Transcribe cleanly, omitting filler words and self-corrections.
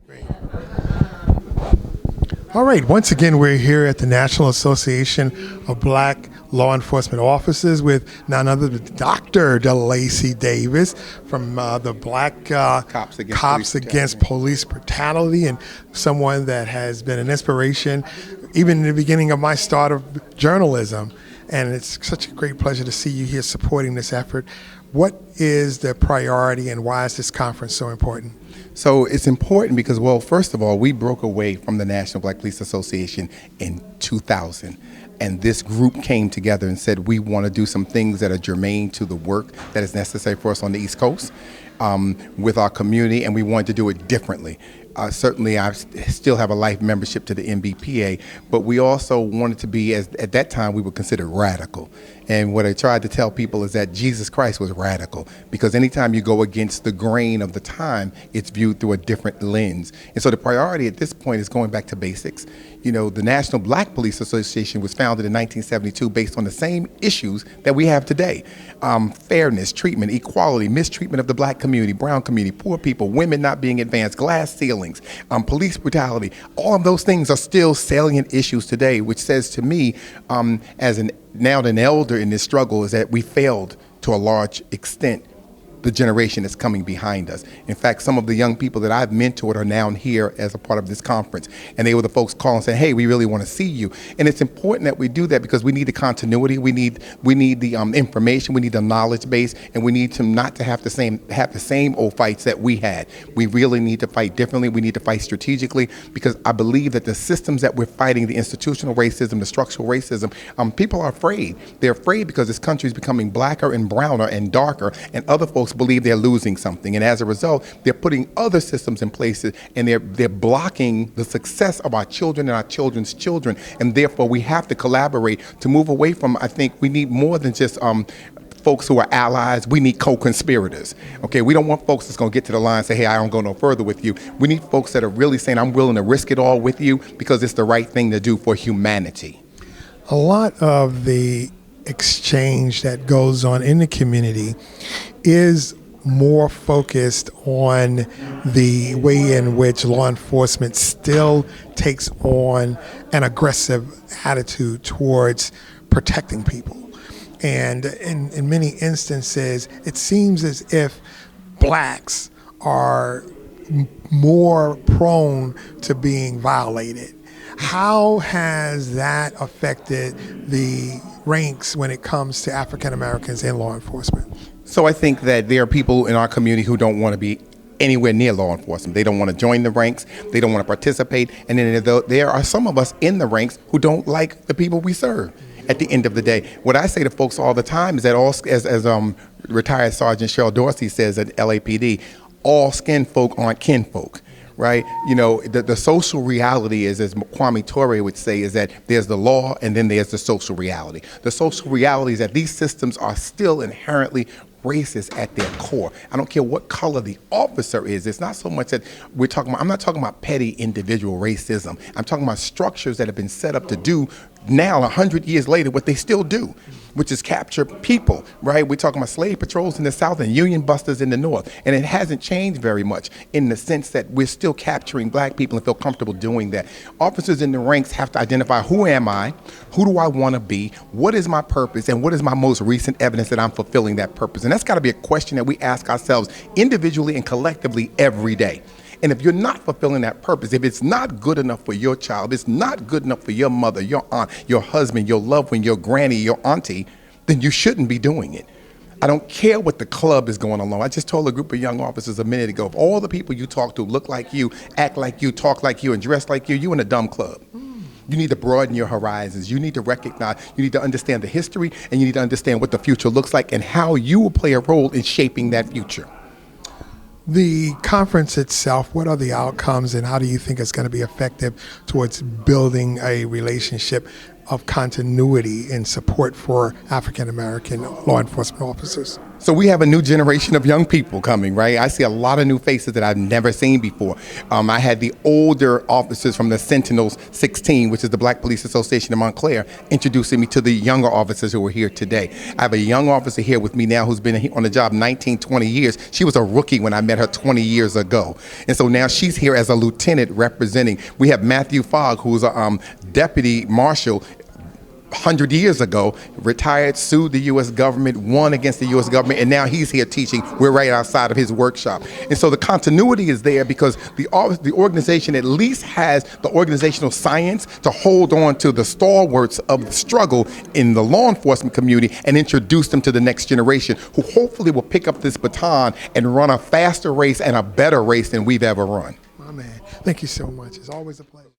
Great. All right, once again, we're here at the National Association of Black Law Enforcement Officers with none other than Dr. Delacy Davis from the Black Cops Against Police Brutality, and someone that has been an inspiration even in the beginning of my start of journalism. And it's such a great pleasure to see you here supporting this effort. What is the priority and why is this conference so important? So it's important because, well, first of all, we broke away from the National Black Police Association in 2000. And this group came together and said, we want to do some things that are germane to the work that is necessary for us on the East Coast with our community, and we wanted to do it differently. Certainly, I still have a life membership to the NBPA, but we also wanted to be, at that time, we were considered radical. And what I tried to tell people is that Jesus Christ was radical, because anytime you go against the grain of the time, it's viewed through a different lens. And so the priority at this point is going back to basics. You know, the National Black Police Association was founded in 1972 based on the same issues that we have today. Fairness, treatment, equality, mistreatment of the black community, brown community, poor people, women not being advanced, glass ceilings, police brutality. All of those things are still salient issues today, which says to me, as now an elder in this struggle, is that we failed to a large extent the generation that's coming behind us. In fact, some of the young people that I've mentored are now here as a part of this conference. And they were the folks calling and saying, hey, we really want to see you. And it's important that we do that because we need the continuity, we need the information, we need the knowledge base, and we need to not to have the same old fights that we had. We really need to fight differently. We need to fight strategically, because I believe that the systems that we're fighting, the institutional racism, the structural racism, people are afraid. They're afraid because this country is becoming blacker and browner and darker, and other folks believe they're losing something, and as a result, they're putting other systems in place, and they're blocking the success of our children and our children's children. And therefore, we have to collaborate to move away from. I think we need more than just folks who are allies. We need co-conspirators. Okay, we don't want folks that's going to get to the line and say, hey, I don't go no further with you. We need folks that are really saying, I'm willing to risk it all with you because it's the right thing to do for humanity. A lot of the exchange that goes on in the community is more focused on the way in which law enforcement still takes on an aggressive attitude towards protecting people. And in many instances, it seems as if blacks are more prone to being violated. How has that affected the ranks when it comes to African Americans in law enforcement? So I think that there are people in our community who don't want to be anywhere near law enforcement. They don't want to join the ranks. They don't want to participate. And then there are some of us in the ranks who don't like the people we serve. At the end of the day, what I say to folks all the time is that as retired Sergeant Cheryl Dorsey says at LAPD, all skin folk aren't kinfolk. Right? You know, the social reality is, as Kwame Ture would say, is that there's the law and then there's the social reality. The social reality is that these systems are still inherently racist at their core. I don't care what color the officer is. It's not so much that I'm not talking about petty individual racism. I'm talking about structures that have been set up to do now 100 years later what they still do, which is capture people, right? We're talking about slave patrols in the South and Union busters in the North. And it hasn't changed very much in the sense that we're still capturing black people and feel comfortable doing that. Officers in the ranks have to identify, who am I? Who do I want to be? What is my purpose? And what is my most recent evidence that I'm fulfilling that purpose? And that's got to be a question that we ask ourselves individually and collectively every day. And if you're not fulfilling that purpose, if it's not good enough for your child, it's not good enough for your mother, your aunt, your husband, your loved one, your granny, your auntie, then you shouldn't be doing it. I don't care what the club is going along. I just told a group of young officers a minute ago, if all the people you talk to look like you, act like you, talk like you, and dress like you in a dumb club. You need to broaden your horizons. You need to recognize, you need to understand the history, and you need to understand what the future looks like and how you will play a role in shaping that future. The conference itself, what are the outcomes and how do you think it's going to be effective towards building a relationship of continuity and support for African American law enforcement officers? So we have a new generation of young people coming, right? I see a lot of new faces that I've never seen before. I had the older officers from the Sentinels 16, which is the Black Police Association of Montclair, introducing me to the younger officers who are here today. I have a young officer here with me now who's been on the job 19, 20 years. She was a rookie when I met her 20 years ago. And so now she's here as a lieutenant representing. We have Matthew Fogg, who's a deputy marshal 100 years ago, retired, sued the U.S. government, won against the U.S. government, and now he's here teaching. We're right outside of his workshop. And so the continuity is there because the organization at least has the organizational science to hold on to the stalwarts of the struggle in the law enforcement community and introduce them to the next generation who hopefully will pick up this baton and run a faster race and a better race than we've ever run. My man, thank you so much. It's always a pleasure.